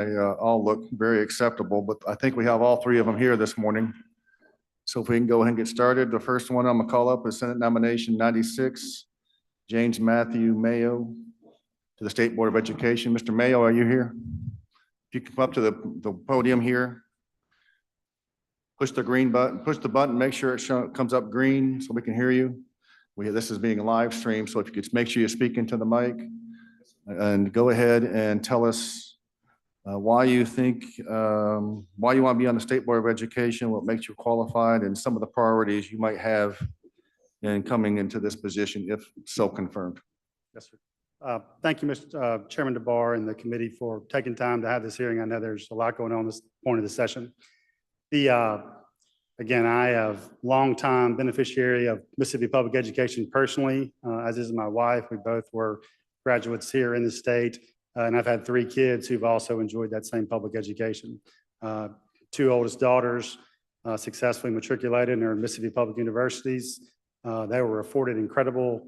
They all look very acceptable, but I think we have all three of them here this morning. So if we can go ahead and get started, the first one I'm gonna call up is Senate nomination 96, James Matthew Mayo to the State Board of Education. Mr. Mayo, are you here? If you come up to the podium here, push the green button, push the button, make sure it comes up green so we can hear you. This is being live streamed, so if you could make sure you speak into the mic and go ahead and tell us why you think, why you want to be on the State Board of Education, what makes you qualified, and some of the priorities you might have in coming into this position, if so confirmed. Yes, sir. Thank you, Mr. Chairman DeBar and the committee for taking time to have this hearing. I know there's a lot going on this point of the session. Again, I have long-time beneficiary of Mississippi public education personally, as is my wife. We both were graduates here in the state. And I've had 3 kids who've also enjoyed that same public education. 2 oldest daughters successfully matriculated and are in Mississippi public universities. They were afforded incredible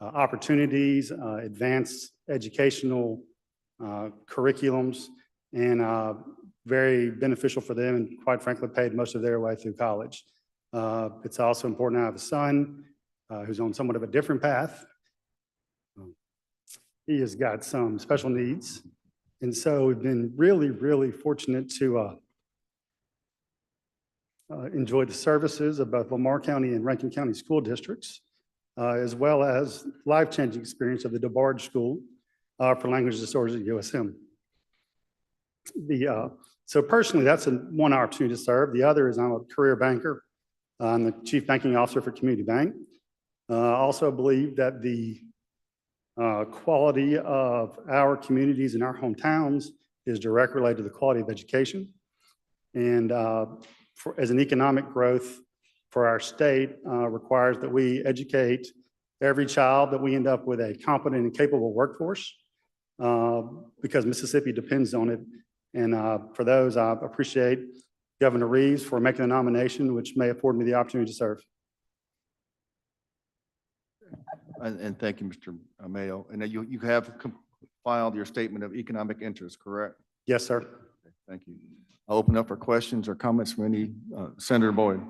opportunities, advanced educational curriculums, and very beneficial for them, and quite frankly, paid most of their way through college. It's also important to have a son who's on somewhat of a different path. He has got some special needs. And so we've been really, really fortunate to enjoy the services of both Lamar County and Rankin County school districts, as well as life-changing experience of the DeBarge School for Language Disorders at USM. So personally, that's one opportunity to serve. The other is I'm a career banker. I'm the Chief Banking Officer for Community Bank. I also believe that the quality of our communities and our hometowns is directly related to the quality of education. And as an economic growth for our state requires that we educate every child, that we end up with a competent and capable workforce because Mississippi depends on it. And for those, I appreciate Governor Reeves for making the nomination, which may afford me the opportunity to serve. And thank you, Mr. Mayo. And you have filed your statement of economic interest, correct? Yes, sir. Okay, thank you. I'll open up for questions or comments from any Senator Boyd.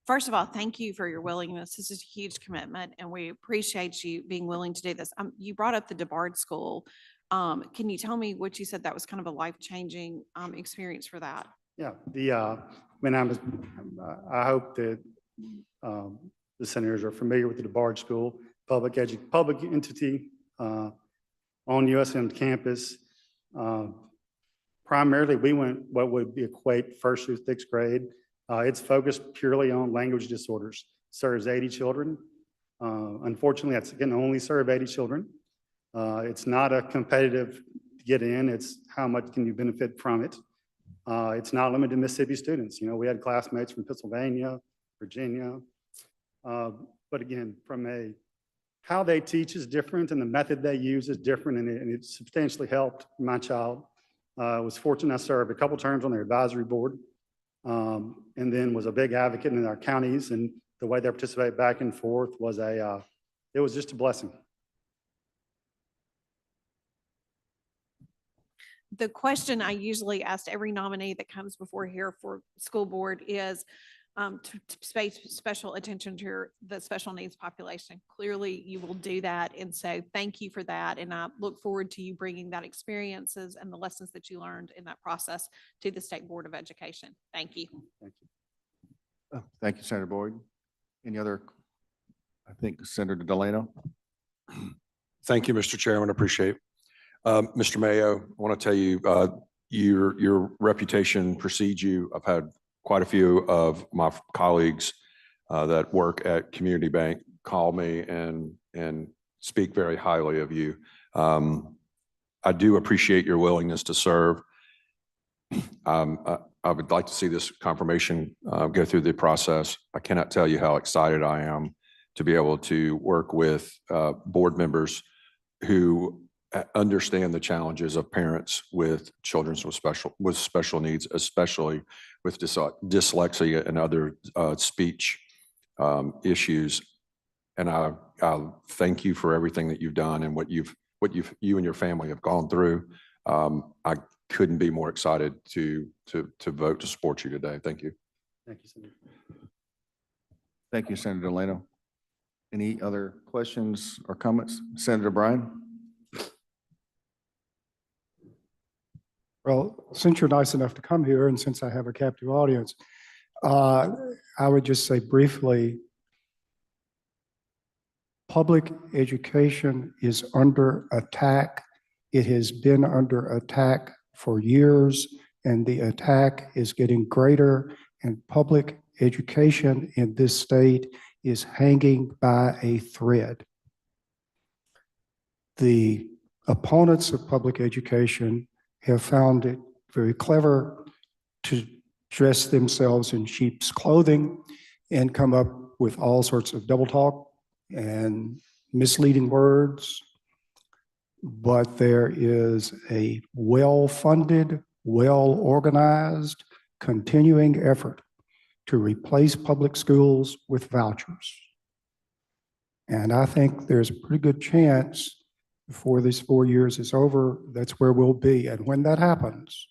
First of all, thank you for your willingness. This is a huge commitment, and we appreciate you being willing to do this. You brought up the DeBarge School. Can you tell me what you said that was kind of a life-changing experience for that? Yeah, I hope that the senators are familiar with the DeBarge School, public entity on USM campus. Primarily, we went what would equate 1st through 6th grade. It's focused purely on language disorders. Serves 80 children. Unfortunately, that's going to only serve 80 children. It's not a competitive to get in. It's how much can you benefit from it. It's not limited to Mississippi students. You know, we had classmates from Pennsylvania, Virginia. But again, how they teach is different and the method they use is different, and it substantially helped my child. I was fortunate I served a couple terms on their advisory board, and then was a big advocate in our counties, and the way they participate back and forth was it was just a blessing. The question I usually ask every nominee that comes before here for school board is to pay special attention to the special needs population. Clearly, you will do that. And so thank you for that. And I look forward to you bringing that experiences and the lessons that you learned in that process to the State Board of Education. Thank you. Thank you. Thank you, Senator Boyd. Any other? I think Senator Delano. Thank you, Mr. Chairman. I appreciate it. Mr. Mayo, I want to tell you, your reputation precedes you. I've had quite a few of my colleagues that work at Community Bank call me and speak very highly of you. I do appreciate your willingness to serve. I would like to see this confirmation go through the process. I cannot tell you how excited I am to be able to work with board members who understand the challenges of parents with children with special needs, especially with dyslexia and other speech issues. And I thank you for everything that you've done and what you and your family have gone through. I couldn't be more excited to vote to support you today. Thank you. Thank you, Senator. Thank you, Senator Delano. Any other questions or comments? Senator Bryan? Well, since you're nice enough to come here and since I have a captive audience, I would just say briefly, public education is under attack. It has been under attack for years, and the attack is getting greater, and public education in this state is hanging by a thread. The opponents of public education have found it very clever to dress themselves in sheep's clothing and come up with all sorts of double talk and misleading words. But there is a well-funded, well-organized, continuing effort to replace public schools with vouchers. And I think there's a pretty good chance before this 4 years is over, that's where we'll be. And when that happens,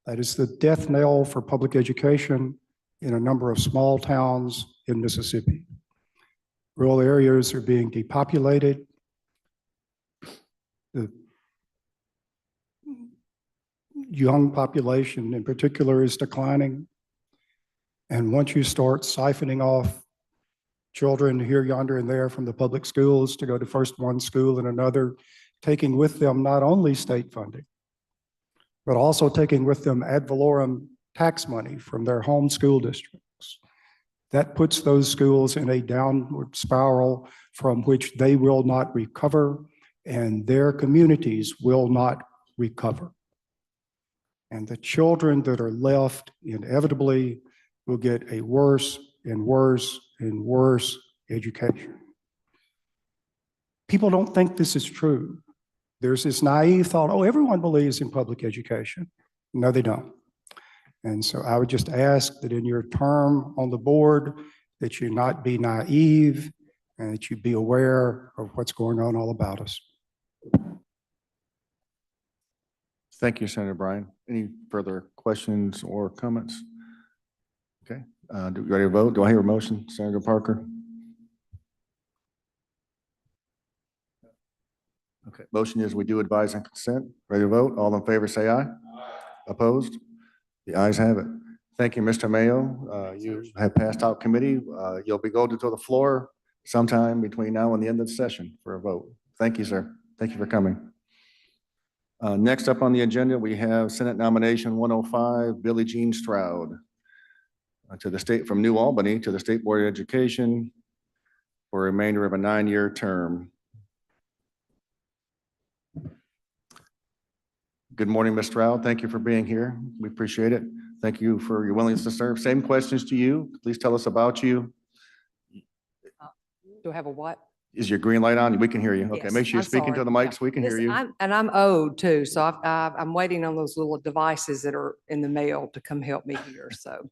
that is the death knell for public education in a number of small towns in Mississippi. Rural areas are being depopulated. The young population in particular is declining. And once you start siphoning off children here, yonder, and there from the public schools to go to first one school and another, taking with them not only state funding, but also taking with them ad valorem tax money from their home school districts. That puts those schools in a downward spiral from which they will not recover and their communities will not recover. And the children that are left inevitably will get a worse and worse and worse education. People don't think this is true. There's this naive thought, oh, everyone believes in public education. No, they don't. And so I would just ask that in your term on the board, that you not be naive and that you be aware of what's going on all about us. Thank you, Senator Bryan. Any further questions or comments? Okay, you ready to vote? Do I hear a motion, Senator Parker? Okay, motion is we do advise and consent. Ready to vote? All in favor, say aye. Opposed? The ayes have it. Thank you, Mr. Mayo. You have passed out committee. You'll be going to the floor sometime between now and the end of the session for a vote. Thank you, sir. Thank you for coming. Next up on the agenda, we have Senate nomination 105, Billie Jean Stroud, to the state from New Albany to the State Board of Education for a remainder of a 9-year term. Good morning, Ms. Stroud. Thank you for being here. We appreciate it. Thank you for your willingness to serve. Same questions to you. Please tell us about you. Do I have a what? Is your green light on? We can hear you. Okay, Yes, make sure you're I'm speaking to sorry. the mic so we can hear you. I'm old too, so I'm waiting on those little devices that are in the mail to come help me here, so.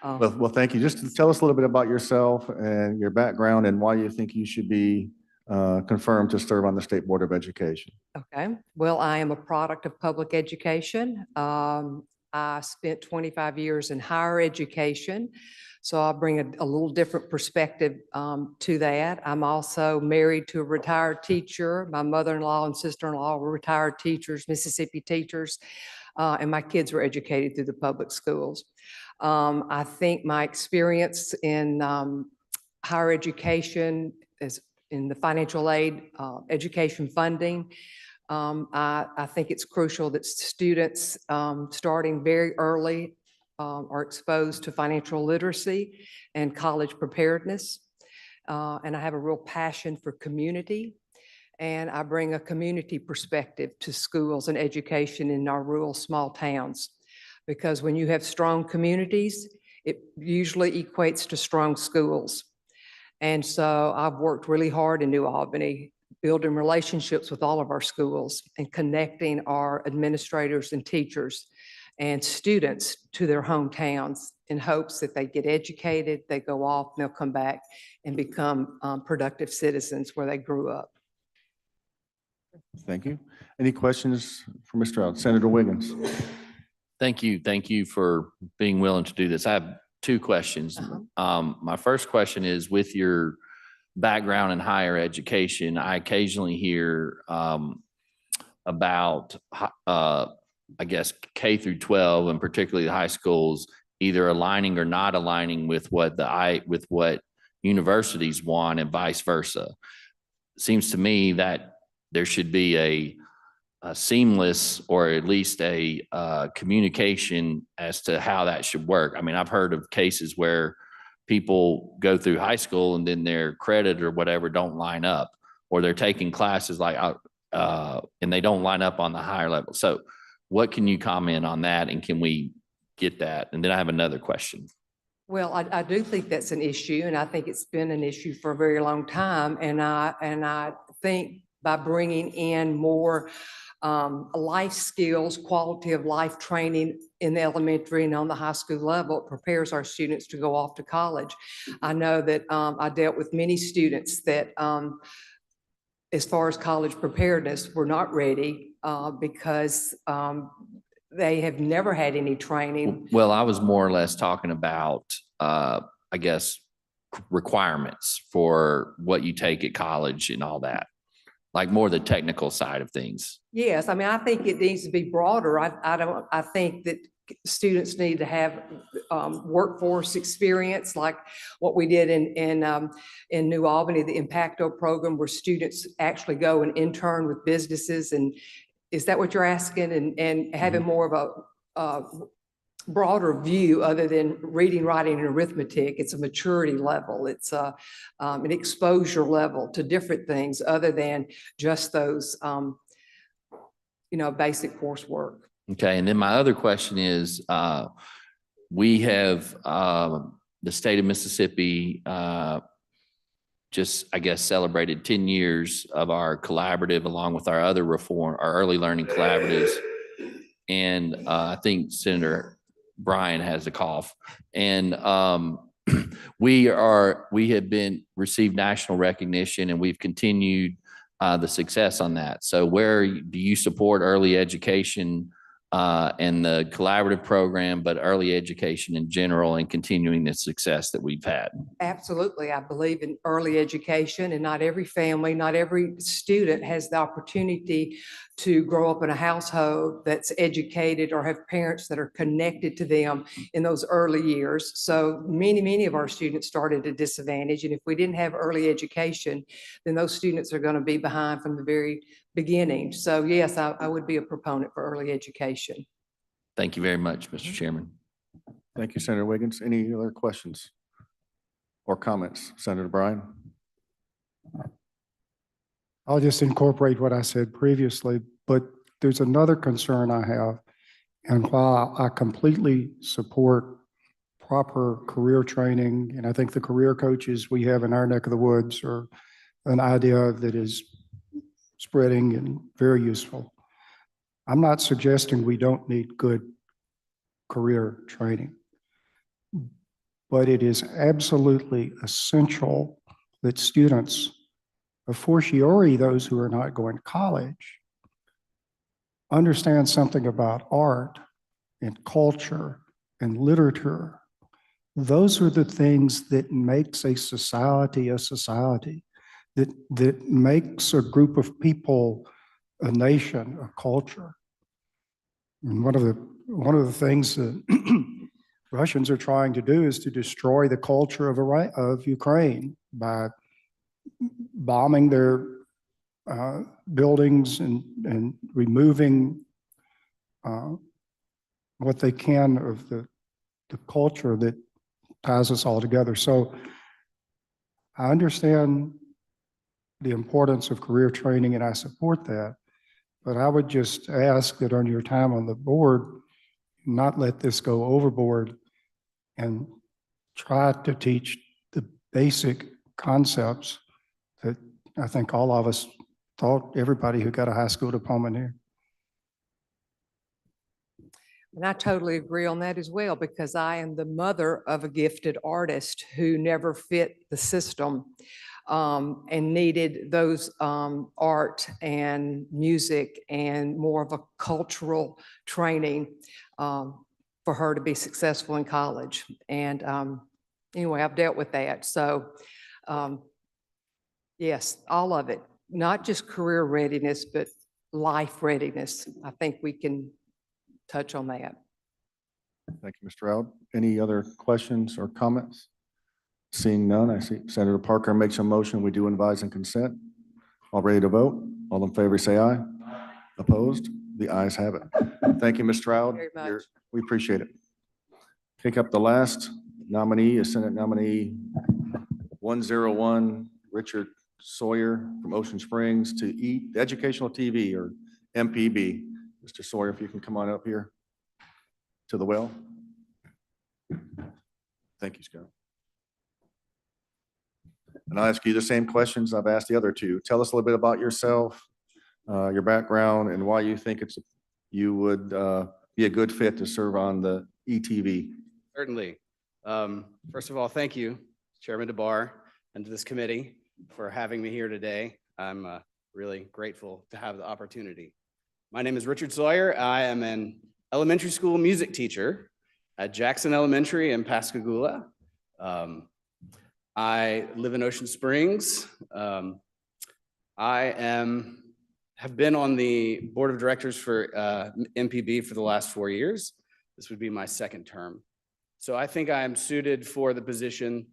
Well, thank you. Just tell us a little bit about yourself and your background and why you think you should be confirmed to serve on the State Board of Education. Okay, well, I am a product of public education. I spent 25 years in higher education, so I bring a little different perspective to that. I'm also married to a retired teacher. My mother-in-law and sister-in-law were retired teachers, Mississippi teachers, and my kids were educated through the public schools. I think my experience in higher education is in the financial aid, education funding. I think it's crucial that students starting very early are exposed to financial literacy and college preparedness. And I have a real passion for community. And I bring a community perspective to schools and education in our rural small towns. Because when you have strong communities, it usually equates to strong schools. And so I've worked really hard in New Albany, building relationships with all of our schools and connecting our administrators and teachers and students to their hometowns in hopes that they get educated, they go off, and they'll come back and become productive citizens where they grew up. Thank you. Any questions for Mr. Stroud? Senator Wiggins? Thank you. Thank you for being willing to do this. I have two questions. My first question is, with your background in higher education, I occasionally hear about, I guess, K through 12, and particularly the high schools, either aligning or not aligning with what universities want and vice versa. Seems to me that there should be a seamless, or at least a communication as to how that should work. I mean, I've heard of cases where people go through high school and then their credit or whatever don't line up, or they're taking classes like and they don't line up on the higher level. So what can you comment on that, and can we get that? And then I have another question. Well, I do think that's an issue, and I think it's been an issue for a very long time. And I think by bringing in more life skills, quality of life training in the elementary and on the high school level, it prepares our students to go off to college. I know that I dealt with many students that, as far as college preparedness, were not ready because they have never had any training. Well, I was more or less talking about, I guess, requirements for what you take at college and all that, like more the technical side of things. Yes, I mean, I think it needs to be broader. I think that students need to have workforce experience, like what we did in New Albany, the Impacto program, where students actually go and intern with businesses. And is that what you're asking? And having more of a broader view other than reading, writing, and arithmetic. It's a maturity level. It's an exposure level to different things other than just those, basic coursework. Okay. And then my other question is, we have the state of Mississippi just, I guess, celebrated 10 years of our collaborative, along with our other reform, our early learning collaboratives. And I think Senator Brian has a cough. And we have received national recognition, and we've continued the success on that. So where do you support early education and the collaborative program, but early education in general, and continuing the success that we've had? Absolutely. I believe in early education, and not every family, not every student has the opportunity to grow up in a household that's educated or have parents that are connected to them in those early years. So many of our students started at a disadvantage. And if we didn't have early education, then those students are going to be behind from the very beginning. So yes, I would be a proponent for early education. Thank you very much, Mr. Chairman. Thank you, Senator Wiggins. Any other questions or comments? Senator Bryan? I'll just incorporate what I said previously, but there's another concern I have. And while I completely support proper career training, and I think the career coaches we have in our neck of the woods are an idea that is spreading and very useful. I'm not suggesting we don't need good career training, but it is absolutely essential that students, a fortiori those who are not going to college, understand something about art and culture and literature. Those are the things that makes a society, that makes a group of people a nation, a culture. And one of the things that Russians are trying to do is to destroy the culture of Ukraine by bombing their buildings and removing what they can of the culture that ties us all together. So I understand the importance of career training, and I support that. But I would just ask that on your time on the board, not let this go overboard and try to teach the basic concepts that I think all of us taught everybody who got a high school diploma here. And I totally agree on that as well, because I am the mother of a gifted artist who never fit the system and needed those art and music and more of a cultural training for her to be successful in college. And anyway, I've dealt with that. So yes, all of it, not just career readiness, but life readiness. I think we can touch on that. Thank you, Mr. Stroud. Any other questions or comments? Seeing none, I see Senator Parker makes a motion. We do advise and consent. All ready to vote? All in favor, say aye. Opposed? The ayes have it. Thank you, Ms. Stroud. Very much. We appreciate it. Pick up the last nominee is Senate nominee 101, Richard Sawyer from Ocean Springs to Educational TV or MPB. Mr. Sawyer, if you can come on up here to the well. Thank you, Scott. And I'll ask you the same questions I've asked the other two. Tell us a little bit about yourself, your background, and why you think you would be a good fit to serve on the ETV. Certainly. First of all, thank you, Chairman DeBar, and to this committee for having me here today. I'm really grateful to have the opportunity. My name is Richard Sawyer. I am an elementary school music teacher at Jackson Elementary in Pascagoula. I live in Ocean Springs. Have been on the board of directors for MPB for the last 4 years. This would be my second term. So I think I am suited for the position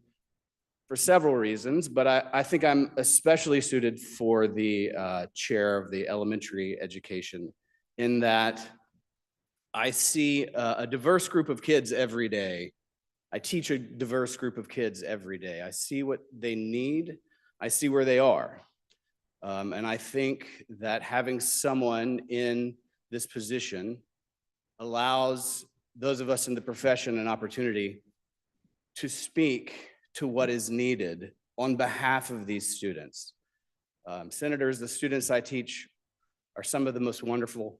for several reasons, but I think I'm especially suited for the chair of the elementary education, in that I see a diverse group of kids every day. I teach a diverse group of kids every day. I see what they need. I see where they are. And I think that having someone in this position allows those of us in the profession an opportunity to speak to what is needed on behalf of these students. Senators, the students I teach are some of the most wonderful.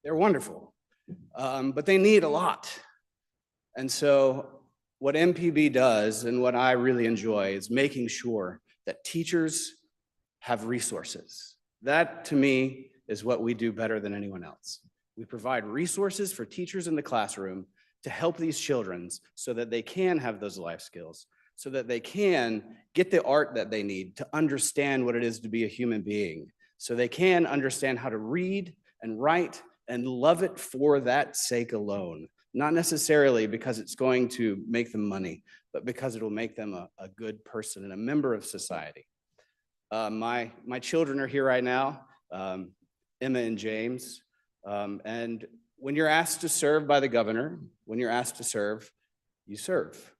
They're wonderful, but they need a lot. And so what MPB does, and what I really enjoy, is making sure that teachers have resources. That, to me, is what we do better than anyone else. We provide resources for teachers in the classroom to help these children so that they can have those life skills, so that they can get the art that they need to understand what it is to be a human being, so they can understand how to read and write and love it for that sake alone. Not necessarily because it's going to make them money, but because it will make them a good person and a member of society. My children are here right now, Emma and James. And when you're asked to serve by the governor, when you're asked to serve, you serve.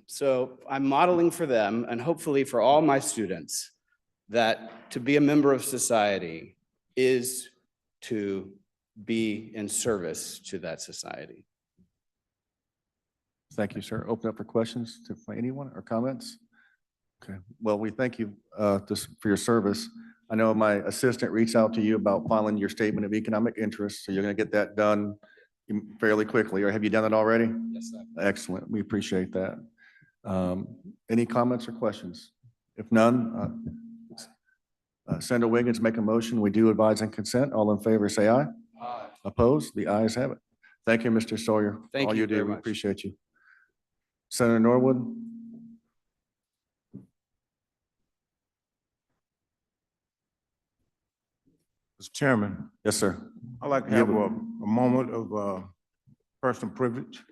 So I'm modeling for them, and hopefully for all my students, that to be a member of society is to be in service to that society. Thank you, sir. Open up for questions to anyone or comments. Okay, well, we thank you for your service. I know my assistant reached out to you about filing your statement of economic interest, so you're going to get that done fairly quickly, or have you done it already? Yes, sir. Excellent, we appreciate that. Any comments or questions? If none, Senator Wiggins, make a motion. We do advise and consent. All in favor, say aye. Aye. Opposed? The ayes have it. Thank you, Mr. Sawyer. Thank All you you do, very we much. appreciate you. Senator Norwood? Mr. Chairman, Yes, sir. I'd like to You have have a moment of personal privilege.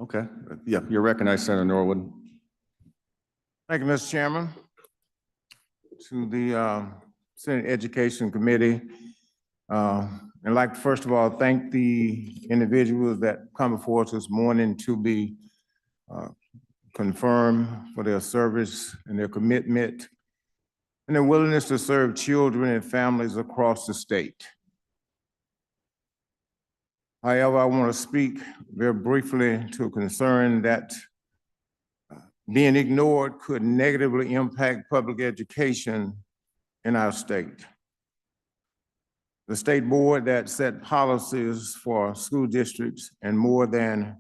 Okay, yeah, you're recognized, Senator Norwood. Thank you, Mr. Chairman. To the Senate Education Committee, I'd like to first of all thank the individuals that come before us this morning to be confirmed for their service and their commitment and their willingness to serve children and families across the state. However, I want to speak very briefly to a concern that being ignored could negatively impact public education in our state. The state board that set policies for school districts and more than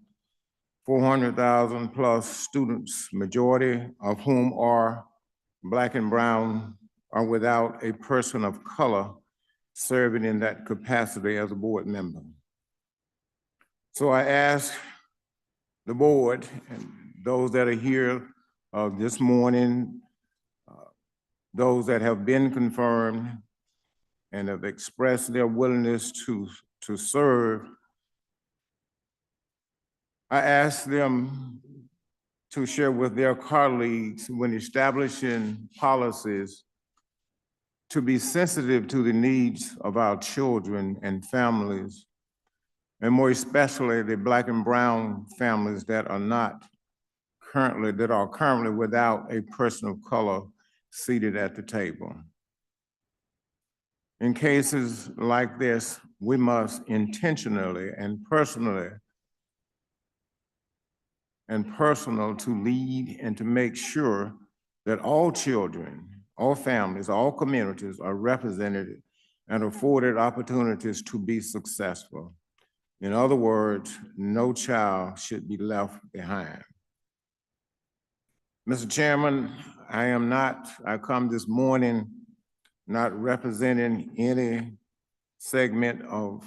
400,000 plus students, majority of whom are Black and brown, are without a person of color serving in that capacity as a board member. So I ask the board and those that are here this morning, those that have been confirmed and have expressed their willingness to serve, I ask them to share with their colleagues when establishing policies to be sensitive to the needs of our children and families, and more especially the Black and brown families that are currently without a person of color seated at the table. In cases like this, we must intentionally and personal to lead and to make sure that all children, all families, all communities are represented and afforded opportunities to be successful. In other words, no child should be left behind. Mr. Chairman, I come this morning not representing any segment of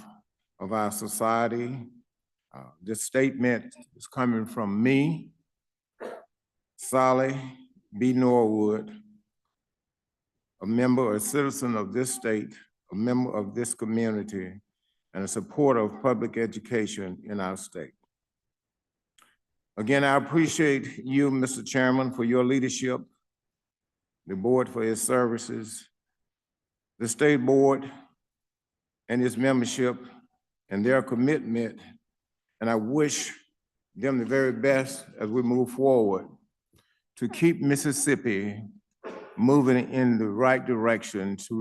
our society. This statement is coming from me, Solly B. Norwood, a citizen of this state, a member of this community, and a supporter of public education in our state. Again, I appreciate you, Mr. Chairman, for your leadership, the board for its services, the state board and its membership and their commitment, and I wish them the very best as we move forward to keep Mississippi moving in the right direction to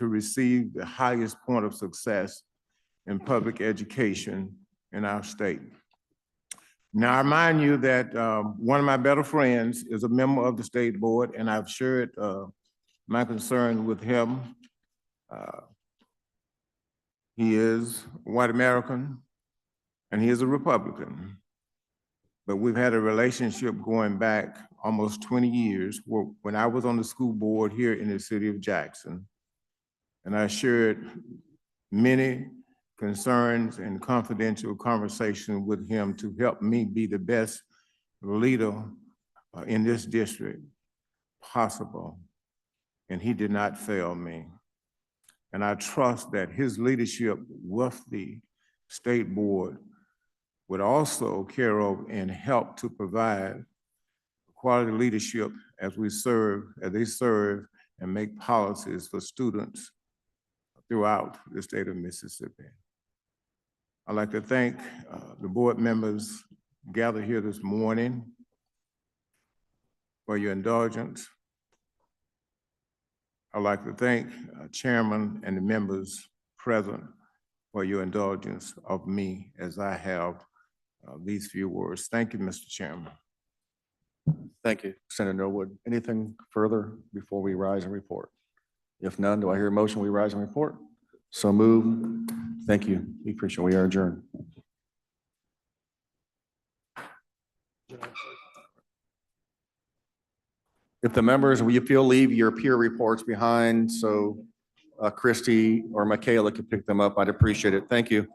receive the highest point of success in public education in our state. Now, I remind you that one of my better friends is a member of the state board, and I've shared my concern with him. He is white American, and he is a Republican. But we've had a relationship going back almost 20 years when I was on the school board here in the city of Jackson. And I shared many concerns and confidential conversation with him to help me be the best leader in this district possible. And he did not fail me. And I trust that his leadership with the state board would also carry over and help to provide quality leadership as they serve and make policies for students throughout the state of Mississippi. I'd like to thank the board members gathered here this morning for your indulgence. I'd like to thank Chairman and the members present for your indulgence of me as I have these few words. Thank you, Mr. Chairman. Thank you, Senator Norwood. Anything further before we rise and report? If none, do I hear a motion we rise and report? So move. Thank you. We appreciate it. We are adjourned. If the members, will you feel leave your peer reports behind so Christy or Michaela could pick them up? I'd appreciate it. Thank you.